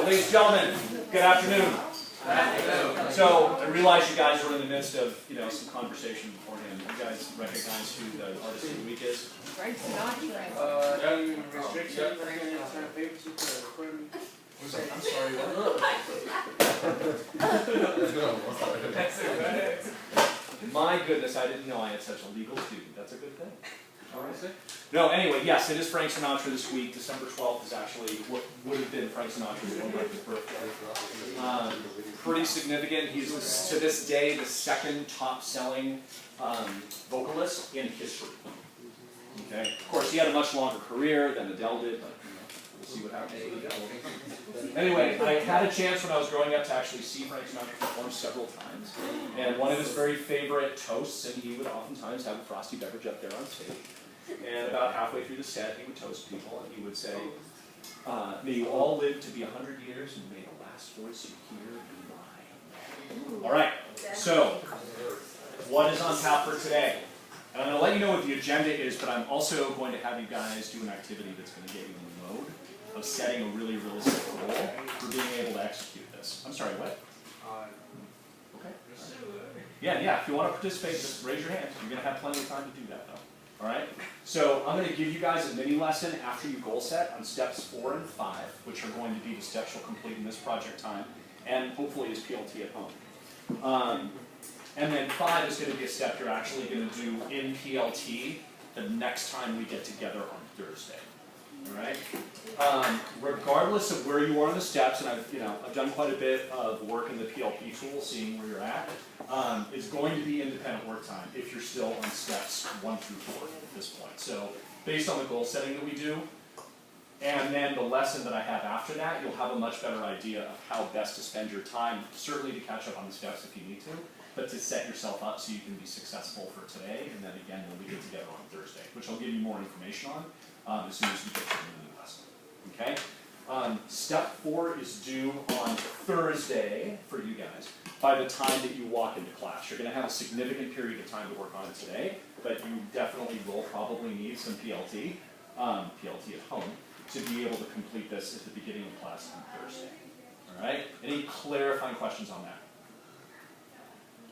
Ladies and gentlemen, good afternoon. So I realize you guys were in the midst of some conversation beforehand. You guys recognize who the artist of the week is? Fashtockler. I'm sorry, what? My goodness, I didn't know I had such a legal student. That's a good thing. No, anyway, yes, it is Frank Sinatra this week. December 12th is actually what would have been Frank Sinatra's birthday. Pretty significant. He's, to this day, the second top-selling vocalist in history. Okay. Of course, he had a much longer career than Adele did, but we'll see what happens with Adele. Anyway, I had a chance when I was growing up to actually see Frank Sinatra perform several times. And one of his very favorite toasts, and he would oftentimes have a frosty beverage up there on stage. And about halfway through the set, he would toast people, and he would say, may you all live to be 100 years, and may the last voice you hear be mine. All right, so what is on tap for today? And I'm going to let you know what the agenda is, but I'm also going to have you guys do an activity that's going to get you in the mode of setting a really realistic goal for being able to execute this. I'm sorry, what? Okay. Yeah, if you want to participate, just raise your hand. You're going to have plenty of time to do that, though. All right? So I'm going to give you guys a mini lesson after you goal set on steps 4 and 5, which are going to be the steps you'll complete in this project time, and hopefully as PLT at home. And then 5 is going to be a step you're actually going to do in PLT the next time we get together on Thursday. All right? Regardless of where you are on the steps, and I've done quite a bit of work in the PLP tool, seeing where you're at, it's going to be independent work time if you're still on steps 1 through 4 at this point. So based on the goal setting that we do, and then the lesson that I have after that, you'll have a much better idea of how best to spend your time, certainly to catch up on the steps if you need to, but to set yourself up so you can be successful for today, and then again when we get together on Thursday, which I'll give you more information on as soon as we get to the new lesson. Okay? Step 4 is due on Thursday for you guys by the time that you walk into class. You're going to have a significant period of time to work on it today, but you definitely will probably need some PLT, PLT at home, to be able to complete this at the beginning of class on Thursday. All right? Any clarifying questions on that?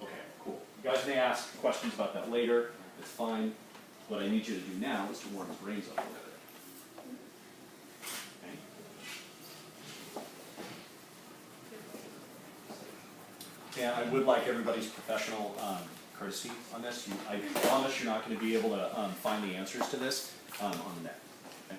Okay, cool. You guys may ask questions about that later. It's fine. What I need you to do now is to warm your brains up a little bit. Okay? And I would like everybody's professional courtesy on this. I promise you're not going to be able to find the answers to this on the net. Okay?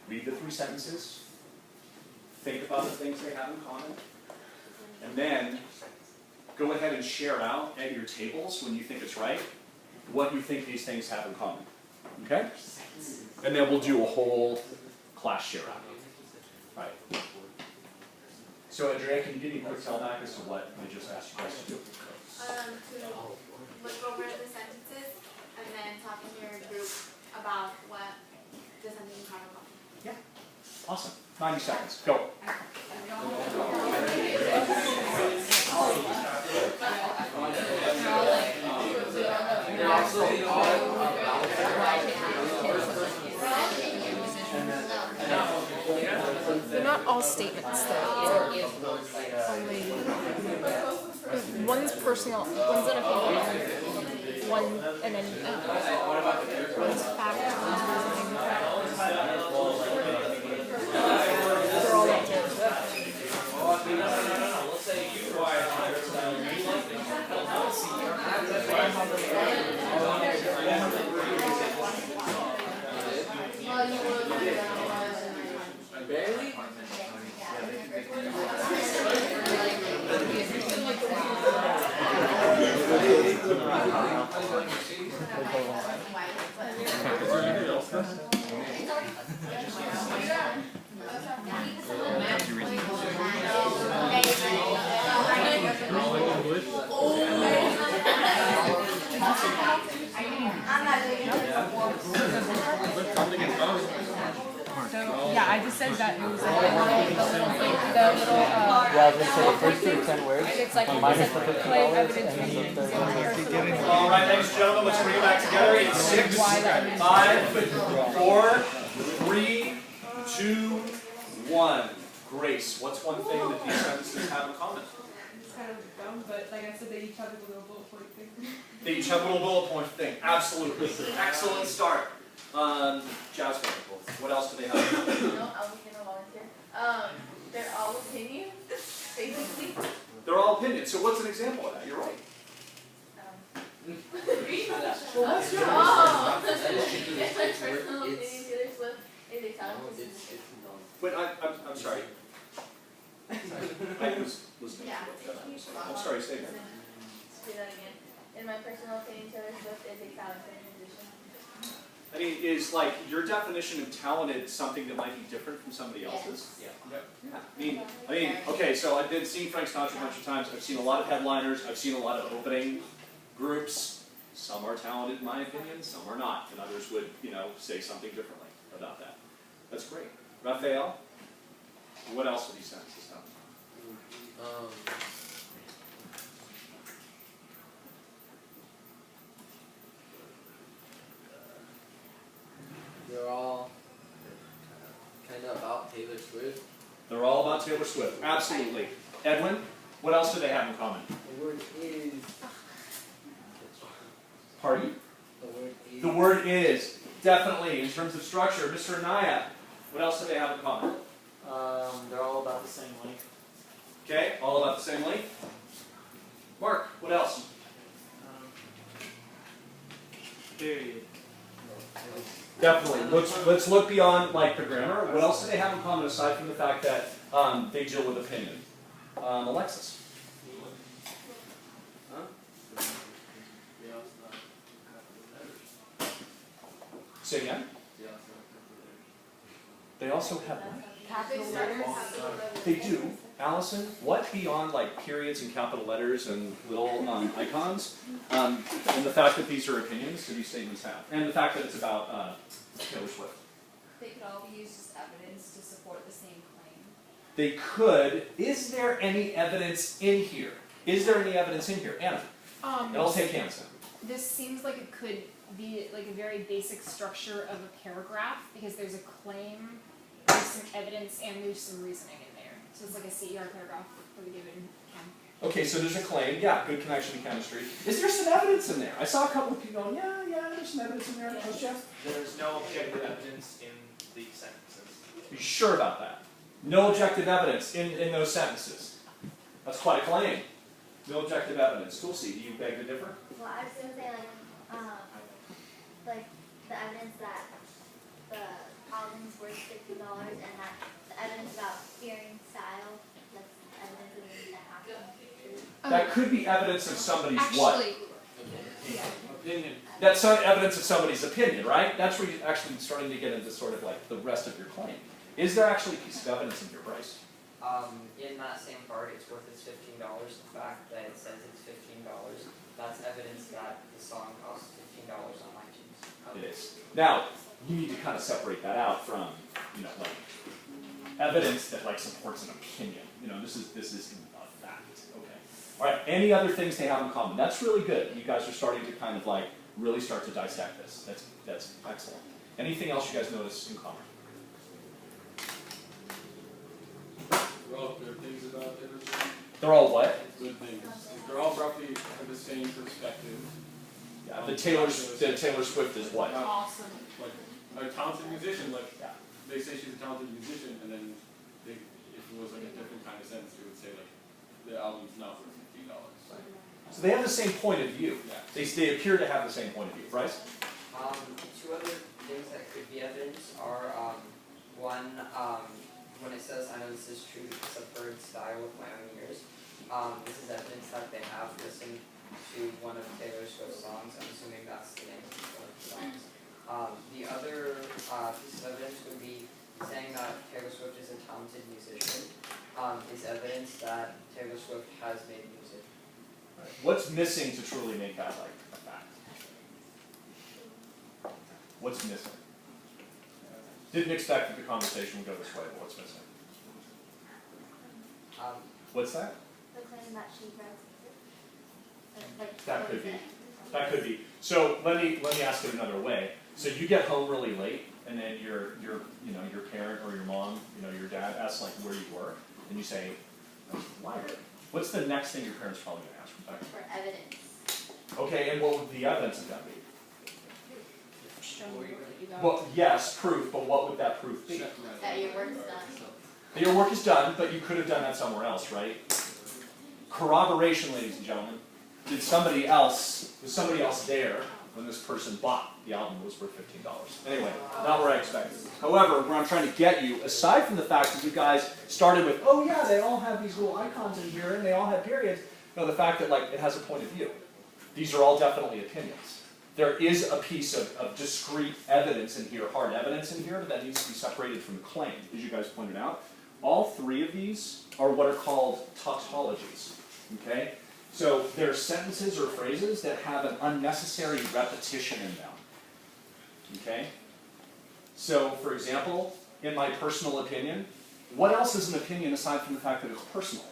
Read the 3 sentences, think about the things they have in common, and then go ahead and share out at your tables when you think it's right what you think these things have in common. Okay? And then we'll do a whole class share out. All right. So Andrea, can you give me a quick tellback as to what I just asked you guys to do? To look over the sentences and then talk in your group about what the sentences have in common. Yeah. Awesome. 90 seconds. Go. They're not all statements, though. One's personal, one's an opinion, one, and then one's fact, they're all relative. Barely? said that it was like the little Yeah, the first two 10 words. it's like Minus the claim $50 evidence and reading. the All right, ladies and gentlemen, let's bring it back together in 6, 5, 4, 3, 2, 1. Grace, what's one thing that these sentences have in common? It's kind of dumb, but like I said, they each have a little bullet point thing. They each have a little bullet point thing. Absolutely. Excellent start. Jasmine, what else do they have? No, I was gonna volunteer. They're all opinions, basically. They're all opinions. So what's an example of that? You're right. Well, what's your my personal opinion, Taylor Swift is a talented musician. Wait, I'm sorry. I was listening Yeah. to what you said. I'm sorry, say again. Say that again. In my personal opinion, Taylor Swift is a talented musician. I mean, is like your definition of talented something that might be different from somebody else's? Yes. Yeah. I mean, okay, so I've been seeing Frank Sinatra a bunch of times. I've seen a lot of headliners. I've seen a lot of opening groups. Some are talented, in my opinion. Some are not, and others would, say something differently about that. That's great. Raphael, what else are these sentences have? They're all kind of about Taylor Swift. They're all about Taylor Swift. Absolutely. Edwin, what else do they have in common? The word is. Pardon? The word is. The word is. Definitely. In terms of structure, Mr. Anaya, what else do they have in common? They're all about the same length. Okay, all about the same length. Mark, what else? Period. Definitely. Let's look beyond like the grammar. What else do they have in common aside from the fact that they deal with opinion? Alexis. Say again. They also have what? Capital letters. They do. Allison, what beyond like periods and capital letters and little icons, and the fact that these are opinions do these statements have? And the fact that it's about Taylor Swift. They could all be used as evidence to support the same claim. They could. Is there any evidence in here? Is there any evidence in here? Anna, and I'll take Hanson. This seems like it could be like a very basic structure of a paragraph because there's a claim, there's some evidence, and there's some reasoning in there. So it's like a CER paragraph for the given chem. Okay, so there's a claim. Yeah, good connection to chemistry. Is there some evidence in there? I saw a couple of people going, yeah, there's some evidence in there. Yes, Jeff? There's no objective evidence in these sentences. Are you sure about that? No objective evidence in those sentences. That's quite a claim. No objective evidence. Tulsi, do you beg to differ? Well, I was gonna say like the evidence that the album's worth $50 and that the evidence about hearing style, that's evidence of that happened. That could be evidence of somebody's what? Actually, Opinion. That's not evidence of somebody's opinion, right? That's where you're actually starting to get into sort of like the rest of your claim. Is there actually a piece of evidence in here, Bryce? In that same part, it's worth its $15. The fact that it says it's $15, that's evidence that the song costs $15 on iTunes. It is. Now, you need to kind of separate that out from, like evidence that like supports an opinion. This is a fact. Okay. All right. Any other things they have in common? That's really good. You guys are starting to kind of like really start to dissect this. That's excellent. Anything else you guys notice in common? They're all good things about everything. They're all what? Good things. They're all roughly have the same perspective. Yeah. The Taylor Swift is what? awesome. Like a talented musician, like Yeah. they say she's a talented musician, and then if it was like a different kind of sentence, they would say like the album's not worth $15. So they have the same point of view. Yeah. They appear to have the same point of view. Bryce? Two other things that could be evidence are, one, when it says, I know this is true because I've heard style with my own ears, this is evidence that they have listened to one of Taylor Swift's songs. I'm assuming that's the name of one of the songs. The other piece of evidence would be saying that Taylor Swift is a talented musician, is evidence that Taylor Swift has made music. What's missing to truly make that like a fact? What's missing? Didn't expect that the conversation would go this way, but what's missing? What's that? The claim that she wrote. Like, That what could is be. it? That could be. So let me ask it another way. So you get home really late, and then your parent or your mom, your dad asks like where you were, and you say, library. What's the next thing your parents probably gonna ask, Rebecca? For evidence. Okay, and what would the evidence of that be? Show me that you got. Well, yes, proof, but what would that proof be? That your work's done. That your work is done, but you could have done that somewhere else, right? Corroboration, ladies and gentlemen. Was somebody else there when this person bought the album that was worth $15? Anyway, not where I expected. However, where I'm trying to get you, aside from the fact that you guys started with, oh yeah, they all have these little icons in here and they all have periods, the fact that like it has a point of view. These are all definitely opinions. There is a piece of discrete evidence in here, hard evidence in here, but that needs to be separated from the claim, as you guys pointed out. All three of these are what are called tautologies, okay? So they're sentences or phrases that have an unnecessary repetition in them, okay? So, for example, in my personal opinion, what else is an opinion aside from the fact that it's personal?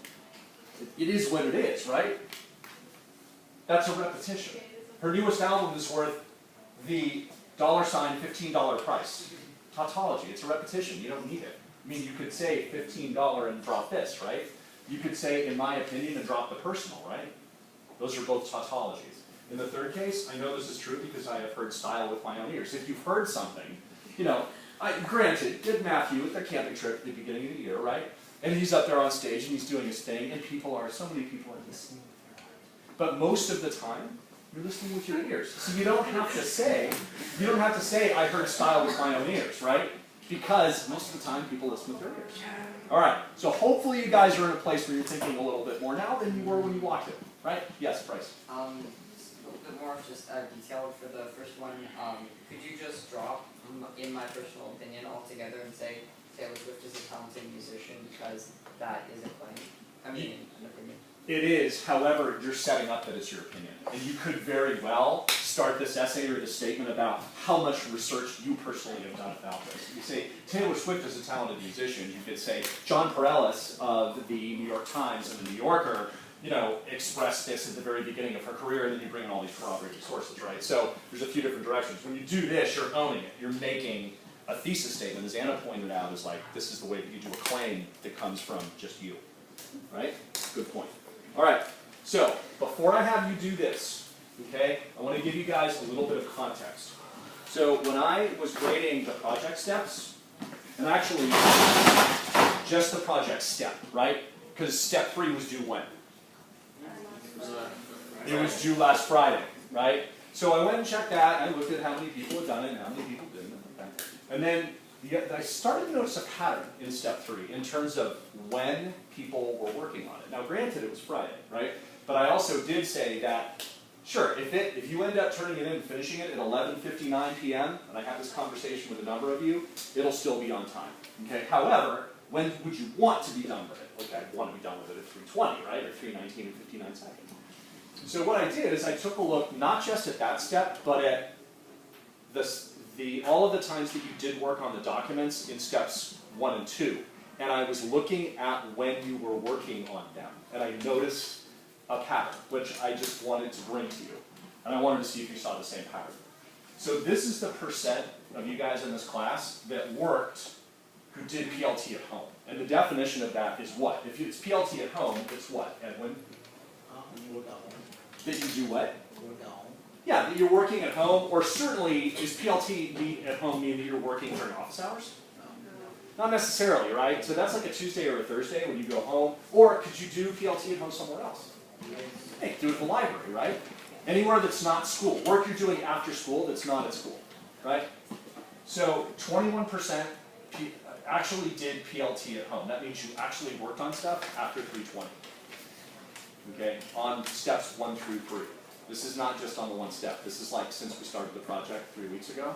It is what it is, right? That's a repetition. Her newest album is worth the $15 price. Tautology, it's a repetition, you don't need it. I mean, you could say $15 and drop this, right? You could say, in my opinion, and drop the personal, right? Those are both tautologies. In the third case, I know this is true because I have heard style with my own ears. If you've heard something, granted, did Matthew at the camping trip at the beginning of the year, right? And he's up there on stage and he's doing his thing, and so many people are listening with their eyes. But most of the time, you're listening with your ears. So you don't have to say, I heard style with my own ears, right? Because most of the time, people listen with their ears. All right, so hopefully you guys are in a place where you're thinking a little bit more now than you were when you walked in, right? Yes, Bryce. Just a little bit more just detailed for the first one. Could you just drop, in my personal opinion, altogether and say Taylor Swift is a talented musician because that is a claim? I mean, an opinion. It is, however, you're setting up that it's your opinion. And you could very well start this essay or this statement about how much research you personally have done about this. You say, Taylor Swift is a talented musician. You could say, John Pareles of the New York Times and the New Yorker, expressed this at the very beginning of her career, and then you bring in all these corroborating sources, right? So there's a few different directions. When you do this, you're owning it. You're making a thesis statement, as Anna pointed out, is like, this is the way that you do a claim that comes from just you, right? Good point. All right, so before I have you do this, okay, I want to give you guys a little bit of context. So when I was grading the project steps, and actually just the project step, right? Because step 3 was due when? It was due last Friday, right? So I went and checked that, and I looked at how many people had done it and how many people didn't. And then I started to notice a pattern in step 3 in terms of when people were working on it. Now granted it was Friday, right? But I also did say that, sure, if you end up turning it in and finishing it at 11:59 p.m., and I had this conversation with a number of you, it'll still be on time, okay? However, when would you want to be done with it? Okay, I'd want to be done with it at 3:20, right? Or 3:19 and 59 seconds. So what I did is I took a look not just at that step, but at all of the times that you did work on the documents in steps 1 and 2. And I was looking at when you were working on them. And I noticed a pattern, which I just wanted to bring to you. And I wanted to see if you saw the same pattern. So this is the percent of you guys in this class that worked who did PLT at home. And the definition of that is what? If it's PLT at home, it's what, Edwin? That you do what? Yeah, that you're working at home, or certainly, is PLT at home mean that you're working during office hours? Not necessarily, right? So that's like a Tuesday or a Thursday when you go home, or could you do PLT at home somewhere else? Hey, do it at the library, right? Anywhere that's not school. Work you're doing after school that's not at school, right? So 21% actually did PLT at home. That means you actually worked on stuff after 3:20. Okay, on steps 1 through 3. This is not just on the one step. This is like since we started the project 3 weeks ago.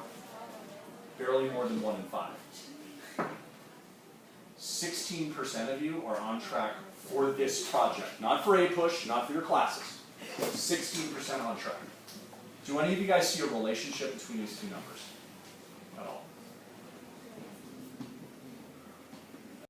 Barely more than 1 in 5. 16% of you are on track for this project. Not for A-Push, not for your classes. 16% on track. Do any of you guys see a relationship between these two numbers?